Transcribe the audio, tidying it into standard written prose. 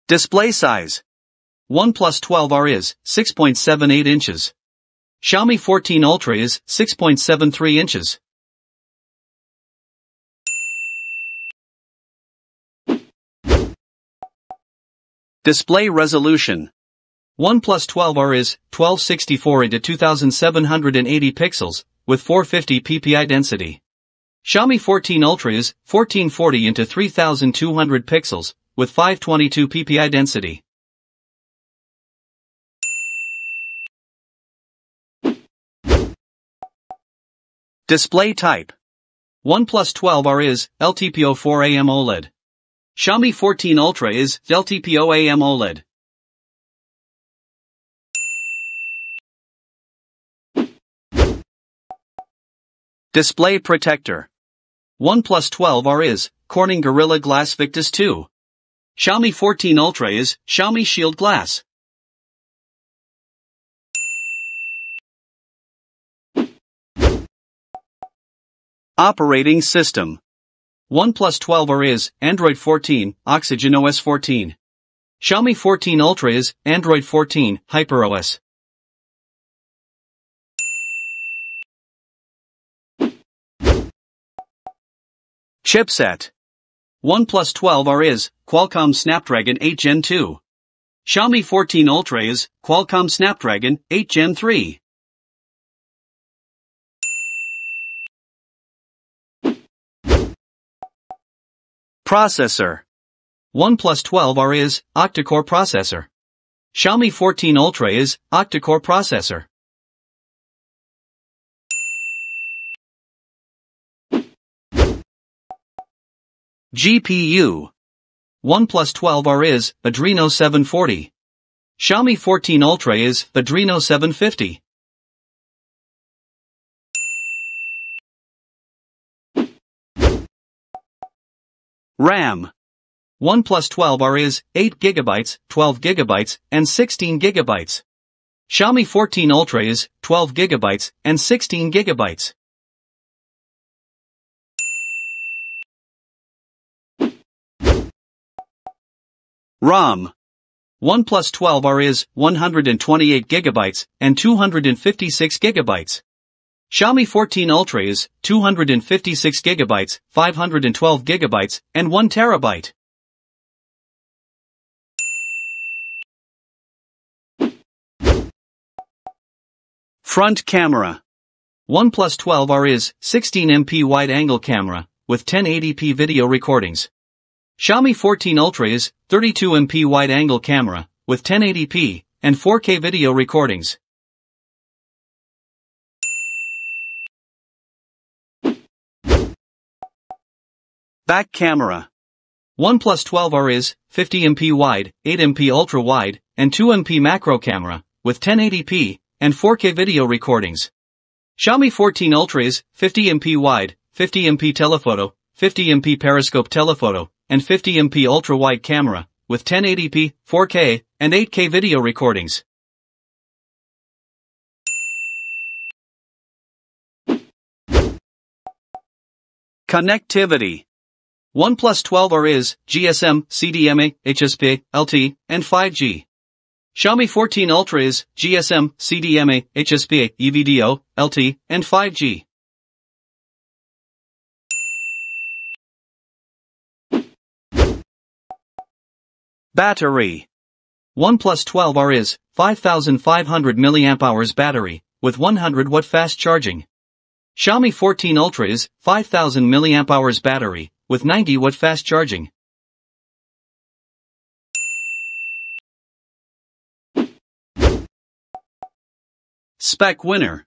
Display size. OnePlus 12R is 6.78 inches. Xiaomi 14 Ultra is 6.73 inches. Display resolution. OnePlus 12R is 1264 x 2780 pixels, with 450 ppi density. Xiaomi 14 Ultra is 1440 x 3200 pixels, with 522 ppi density. Display type. OnePlus 12R is LTPO4 AMOLED. Xiaomi 14 Ultra is LTPO AMOLED. Display protector. OnePlus 12R is Corning Gorilla Glass Victus 2. Xiaomi 14 Ultra is Xiaomi Shield Glass. Operating system. OnePlus 12R is Android 14, Oxygen OS 14. Xiaomi 14 Ultra is Android 14, HyperOS. Chipset. OnePlus 12R is Qualcomm Snapdragon 8 Gen 2. Xiaomi 14 Ultra is Qualcomm Snapdragon 8 Gen 3. Processor. OnePlus 12R is octa-core processor. Xiaomi 14 Ultra is octa-core processor. GPU. OnePlus 12R is Adreno 740. Xiaomi 14 Ultra is Adreno 750. RAM. OnePlus 12R is 8GB, 12GB, and 16GB. Xiaomi 14 Ultra is 12GB and 16GB. ROM. OnePlus 12R is 128GB and 256GB. Xiaomi 14 Ultra is 256GB, 512GB, and 1TB. Front camera. OnePlus 12R is 16MP wide-angle camera, with 1080p video recordings. Xiaomi 14 Ultra is 32MP wide-angle camera, with 1080p, and 4K video recordings. Back camera. OnePlus 12R is 50MP wide, 8MP ultra wide, and 2MP macro camera, with 1080p, and 4K video recordings. Xiaomi 14 Ultra is 50MP wide, 50MP telephoto, 50MP periscope telephoto, and 50MP ultra-wide camera, with 1080p, 4K, and 8K video recordings. Connectivity. OnePlus 12R is GSM, CDMA, HSPA, LTE, and 5G. Xiaomi 14 Ultra is GSM, CDMA, HSPA, EVDO, LTE, and 5G. Battery. OnePlus 12R is 5500 mAh battery, with 100W fast charging. Xiaomi 14 Ultra is 5000 mAh battery, with 90W fast charging. Spec winner.